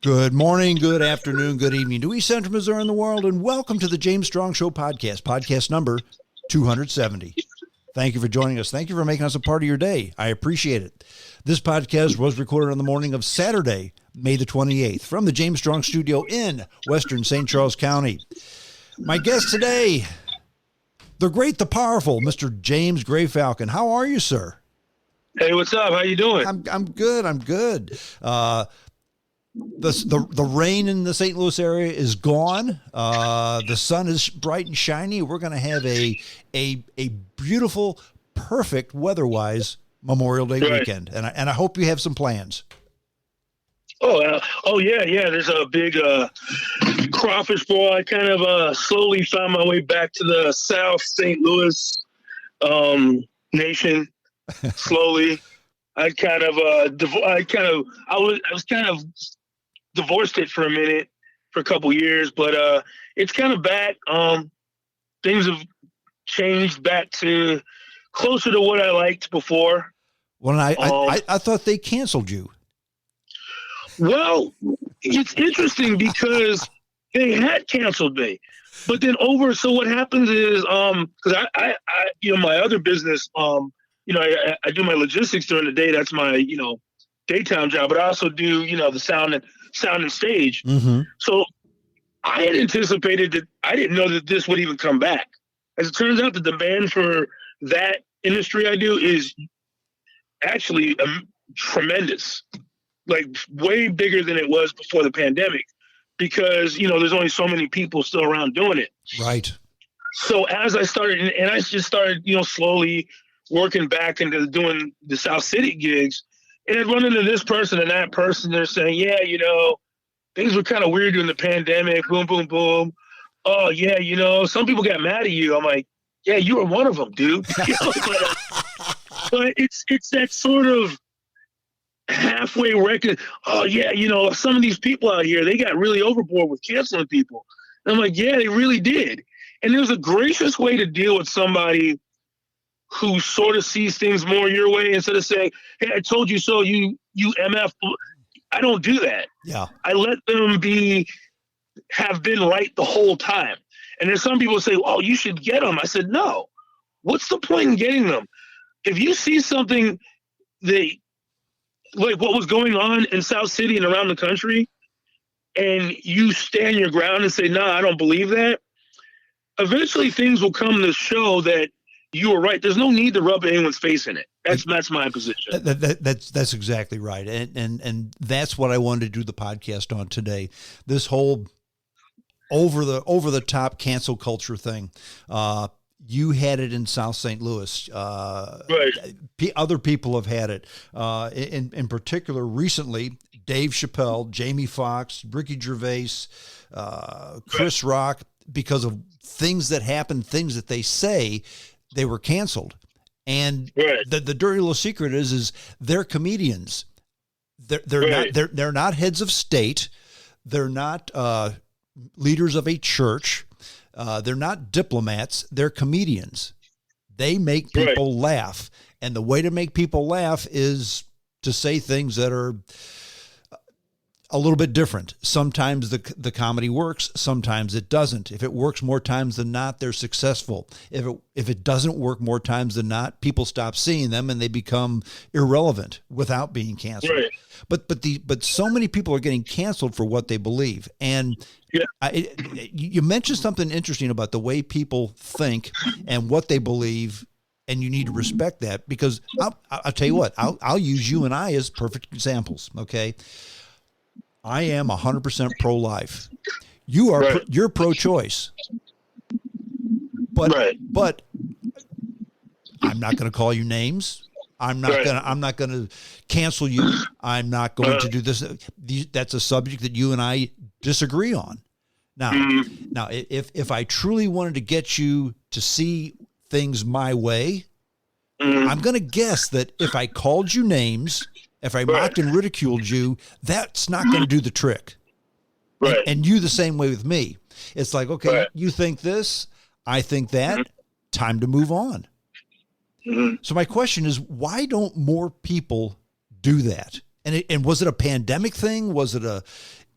Good morning, good afternoon, good evening to East Central Missouri and the world, and welcome to the James Strong Show podcast number 270. Thank you for joining us. Thank you for making us a part of your day. I appreciate it. This podcast was recorded on the morning of Saturday, May the 28th, from the James Strong Studio in Western St. Charles County. My guest today, the great, the powerful, Mr. James Greyfalcon. How are you, sir? Hey, what's up? How you doing? I'm good. I'm good. The rain in the St. Louis area is gone. The sun is bright and shiny. We're going to have a beautiful, perfect weather-wise Memorial Day weekend, and I hope you have some plans. Oh yeah. There's a big crawfish boil. I kind of slowly found my way back to the South St. Louis nation. Slowly, I was kind of divorced it for a minute, for a couple years, but it's kind of back. Things have changed back to closer to what I liked before. Well, I thought they canceled you. Well, it's interesting because they had canceled me, but then so what happens is, because I my other business, I do my logistics during the day. That's my, daytime job, but I also do, the sound and stage. Mm-hmm. So I had anticipated that I didn't know that this would even come back. As it turns out, the demand for that industry I do is actually tremendous, like way bigger than it was before the pandemic, because, there's only so many people still around doing it. Right. So as I started, and I just started, slowly working back into doing the South City gigs, and I'd run into this person and that person. They're saying, yeah, things were kind of weird during the pandemic. Boom, boom, boom. Oh, yeah, some people got mad at you. I'm like, yeah, you were one of them, dude. But it's that sort of halfway record. Oh, yeah, some of these people out here, they got really overboard with canceling people. And I'm like, yeah, they really did. And there's a gracious way to deal with somebody who sort of sees things more your way, instead of saying, hey, I told you so, you MF. I don't do that. Yeah. I let them have been right the whole time. And there's some people say, oh, you should get them. I said, no. What's the point in getting them? If you see something like what was going on in South City and around the country, and you stand your ground and say, no, I don't believe that, eventually things will come to show that you were right. There's no need to rub anyone's face in it. That's my position. That's exactly right. And that's what I wanted to do the podcast on today. This whole over the top cancel culture thing. You had it in South St. Louis. Right. Other people have had it. In particular, recently, Dave Chappelle, Jamie Foxx, Ricky Gervais, Chris Rock, because of things that happen, things that they say, they were canceled. And the dirty little secret is they're comedians. They're not heads of state. They're not leaders of a church. They're not diplomats. They're comedians. They make people laugh. And the way to make people laugh is to say things that are a little bit different. Sometimes the comedy works, sometimes it doesn't. If it works more times than not, they're successful. If it doesn't work more times than not, people stop seeing them and they become irrelevant without being canceled. Right. But so many people are getting canceled for what they believe. And you mentioned something interesting about the way people think and what they believe, and you need to respect that, because I'll tell you what, I'll use you and I as perfect examples. Okay. I am 100% pro-life. You're pro-choice, but I'm not going to call you names. I'm not going to cancel you. I'm not going to do this. That's a subject that you and I disagree on. Now, if I truly wanted to get you to see things my way, I'm going to guess that if I called you names, if I mocked and ridiculed you, that's not going to do the trick. Right. And you the same way with me. It's like, okay, you think this, I think that, time to move on. So my question is, why don't more people do that? And was it a pandemic thing? Was it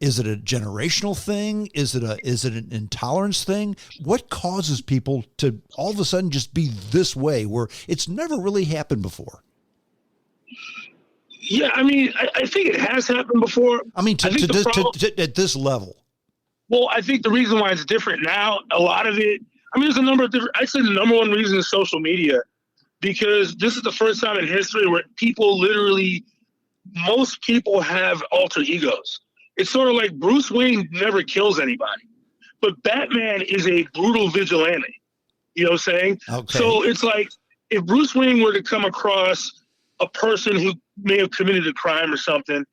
Is it a generational thing? Is it an intolerance thing? What causes people to all of a sudden just be this way where it's never really happened before? Yeah, I mean, I think it has happened before. I mean, at this level. Well, I think the reason why it's different now, a lot of it, I mean, there's a number of different, I'd say the number one reason is social media, because this is the first time in history where most people have alter egos. It's sort of like Bruce Wayne never kills anybody, but Batman is a brutal vigilante. You know what I'm saying? Okay. So it's like if Bruce Wayne were to come across a person who may have committed a crime or something,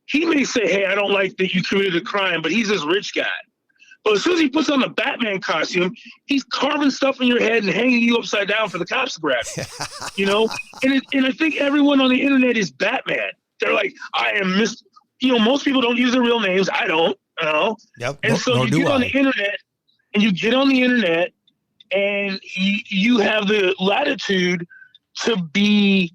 he may say, hey, I don't like that you committed a crime, but he's this rich guy. But as soon as he puts on the Batman costume, he's carving stuff in your head and hanging you upside down for the cops to grab you. You know? And I think everyone on the internet is Batman. They're like, I am Mr. You know, most people don't use their real names. I don't. You know? Yep. And so you get on the internet, and you have the latitude to be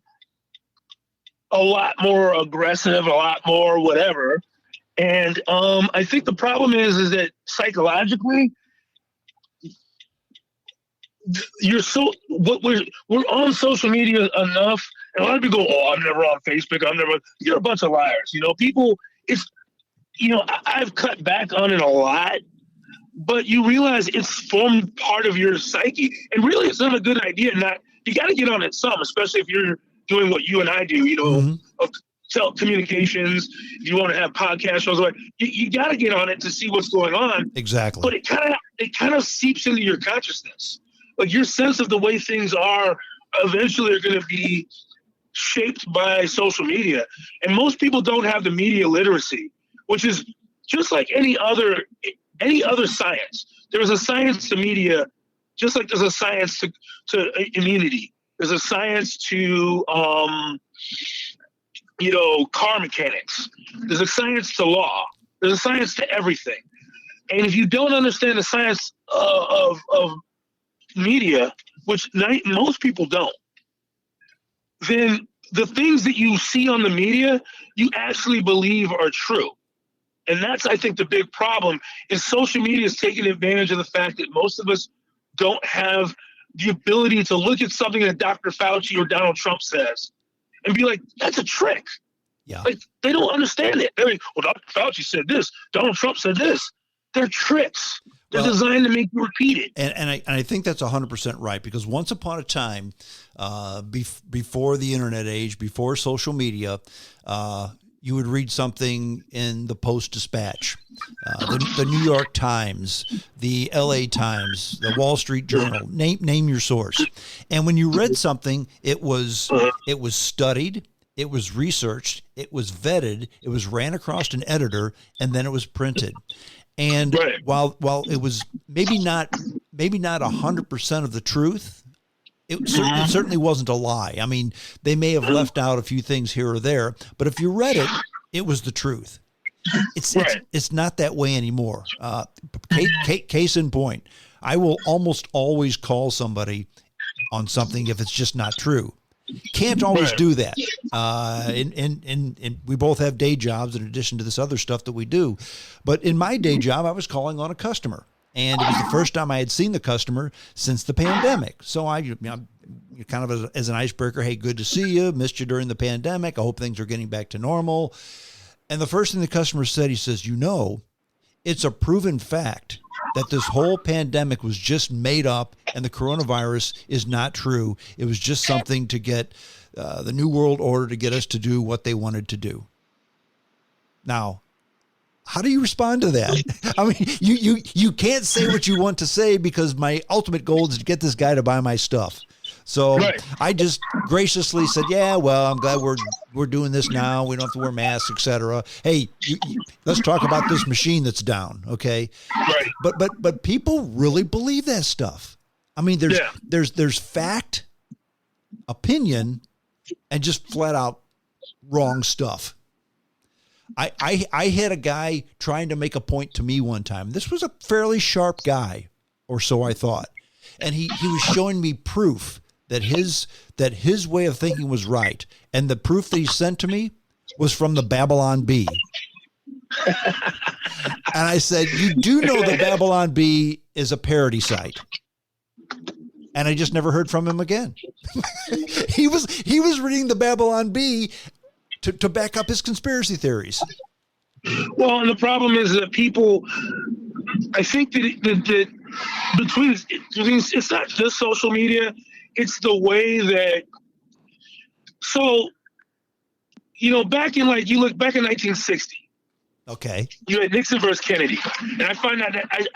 a lot more aggressive, a lot more whatever. And I think the problem is that psychologically, we're on social media enough, and a lot of people go, "Oh, I'm never on Facebook. You're a bunch of liars." You know, people. I've cut back on it a lot, but you realize it's formed part of your psyche, and really, it's not a good idea. You got to get on it some, especially if you're doing what you and I do. You know. Mm-hmm. Of telecommunications, if you want to have podcast shows, you got to get on it to see what's going on. Exactly. But it kind of seeps into your consciousness. Like your sense of the way things are eventually are going to be shaped by social media. And most people don't have the media literacy, which is just like any other science. There's a science to media, just like there's a science to immunity. There's a science to car mechanics. There's a science to law. There's a science to everything. And if you don't understand the science of media, which most people don't, then the things that you see on the media, you actually believe are true. And that's, I think, the big problem is social media is taking advantage of the fact that most of us don't have the ability to look at something that Dr. Fauci or Donald Trump says and be like, that's a trick. Yeah. Like, they don't understand it. They're like, well, Dr. Fauci said this. Donald Trump said this. They're tricks. They're designed to make you repeat it. And I think that's 100% right, because once upon a time, before the internet age, before social media, you would read something in the Post-Dispatch, the New York Times, the LA Times, the Wall Street Journal, name your source. And when you read something, it was studied, it was researched, it was vetted, it was ran across an editor, and then it was printed. And right. while it was maybe not 100% of the truth, it certainly wasn't a lie. I mean, they may have left out a few things here or there, but if you read it, it was the truth. It's not that way anymore. Case in point, I will almost always call somebody on something if it's just not true. Can't always do that. And we both have day jobs in addition to this other stuff that we do. But in my day job, I was calling on a customer. And it was the first time I had seen the customer since the pandemic. So I kind of as an icebreaker, hey, good to see you. Missed you during the pandemic. I hope things are getting back to normal. And the first thing the customer said, he says, it's a proven fact that this whole pandemic was just made up and the coronavirus is not true. It was just something to get the New World Order to get us to do what they wanted to do. Now, how do you respond to that? I mean, you can't say what you want to say because my ultimate goal is to get this guy to buy my stuff. So I just graciously said, yeah, well, I'm glad we're doing this now. We don't have to wear masks, etc. Hey, let's talk about this machine that's down, okay? Right. But people really believe that stuff. I mean, there's fact, opinion, and just flat out wrong stuff. I had a guy trying to make a point to me one time. This was a fairly sharp guy, or so I thought. And he was showing me proof that his way of thinking was right. And the proof that he sent to me was from the Babylon Bee. And I said, you do know that Babylon Bee is a parody site. And I just never heard from him again. He was reading the Babylon Bee to back up his conspiracy theories. Well, and the problem is that people, I think that between it's not just social media, it's the way that, so, back in you look back in 1960. Okay. You had Nixon versus Kennedy. And I find that I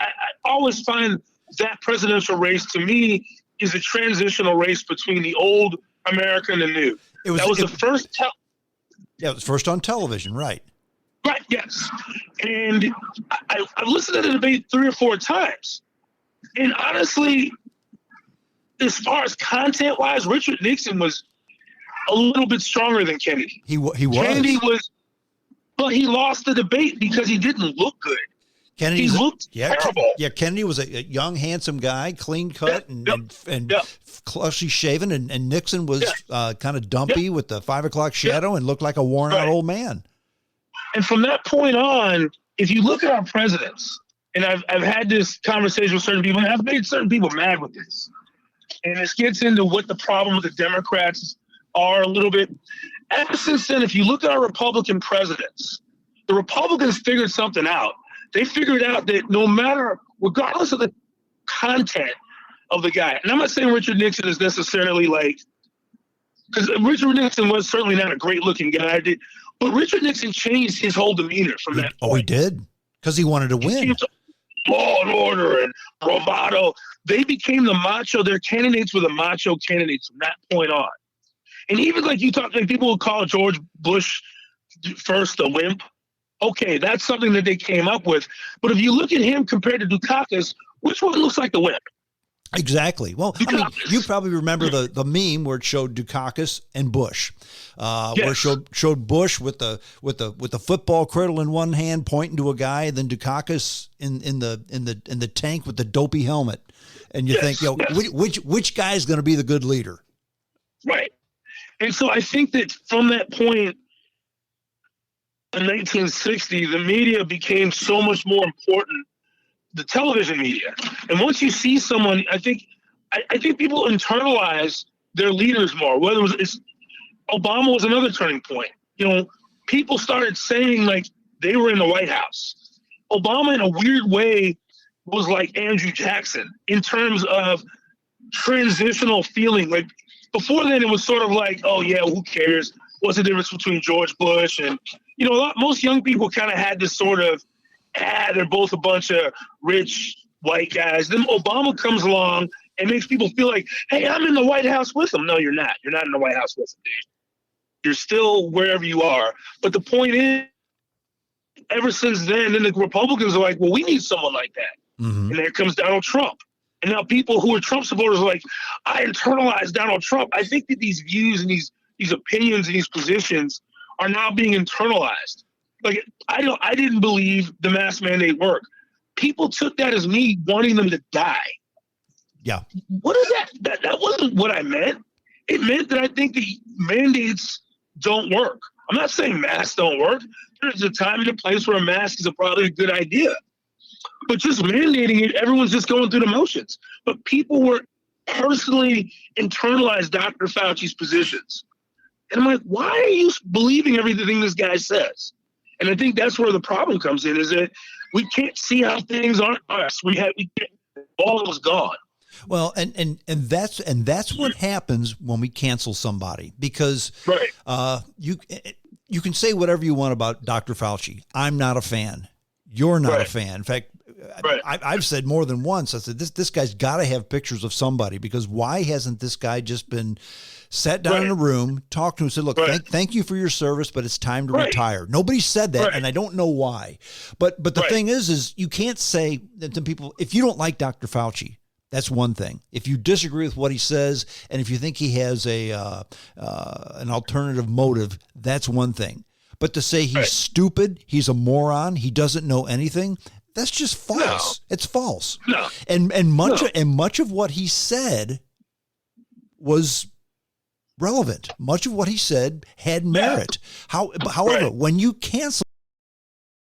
always find that presidential race, to me, is a transitional race between the old America and the new. It was the first. It was first on television, right? Right, yes. And I've listened to the debate 3 or 4 times. And honestly, as far as content-wise, Richard Nixon was a little bit stronger than Kennedy. He was. Kennedy was, but he lost the debate because he didn't look good. He looked terrible. Kennedy was a young, handsome guy, clean cut and closely shaven, and Nixon was kind of dumpy with the 5 o'clock shadow and looked like a worn-out old man. And from that point on, if you look at our presidents, and I've had this conversation with certain people, and I've made certain people mad with this, and this gets into what the problem with the Democrats are a little bit. Ever since then, if you look at our Republican presidents, the Republicans figured something out. They figured out that regardless of the content of the guy, and I'm not saying Richard Nixon is necessarily because Richard Nixon was certainly not a great looking guy, but Richard Nixon changed his whole demeanor from that point. Oh, he did? Because he wanted to win. Law and order and bravado. They became the macho. Their candidates were the macho candidates from that point on. And even you talk, people would call George Bush first a wimp. Okay, that's something that they came up with. But if you look at him compared to Dukakis, which one looks like the wimp? Exactly. Well, you probably remember the meme where it showed Dukakis and Bush, where it showed Bush with the football cradle in one hand pointing to a guy, and then Dukakis in the tank with the dopey helmet, and you think, which guy is going to be the good leader? Right. And so I think that from that point in 1960, the media became so much more important. The television media. And once you see someone, I think people internalize their leaders more. Whether Obama was another turning point. People started saying they were in the White House. Obama, in a weird way, was like Andrew Jackson in terms of transitional feeling. Before then, it was sort of oh yeah, who cares? What's the difference between George Bush and most young people kind of had this sort of, they're both a bunch of rich white guys. Then Obama comes along and makes people feel like, hey, I'm in the White House with them. No, you're not. You're not in the White House with them, dude. You're still wherever you are. But the point is, ever since then the Republicans are like, well, we need someone like that. Mm-hmm. And there comes Donald Trump. And now people who are Trump supporters are like, I internalized Donald Trump. I think that these views and these opinions and these positions are now being internalized. I didn't believe the mask mandate worked. People took that as me wanting them to die. Yeah. What is that? That wasn't what I meant. It meant that I think the mandates don't work. I'm not saying masks don't work. There's a time and a place where a mask is probably a good idea. But just mandating it, everyone's just going through the motions. But people were personally internalized Dr. Fauci's positions. And I'm like, why are you believing everything this guy says? And I think that's where the problem comes in, is that we can't see how things aren't us. All was gone. Well, and that's what happens when we cancel somebody, because you can say whatever you want about Dr. Fauci. I'm not a fan. You're not a fan. In fact, I've said more than once, I said, this guy's got to have pictures of somebody, because why hasn't this guy just been sat down in a room, talked to him, and said, look, thank you for your service, but it's time to retire. Nobody said that, and I don't know why. But the thing is you can't say to people, if you don't like Dr. Fauci, that's one thing. If you disagree with what he says, and if you think he has an alternative motive, that's one thing. But to say he's stupid, he's a moron, he doesn't know anything, that's just false. No. It's false. No. And much of what he said was relevant. Much of what he said had merit. However, when you cancel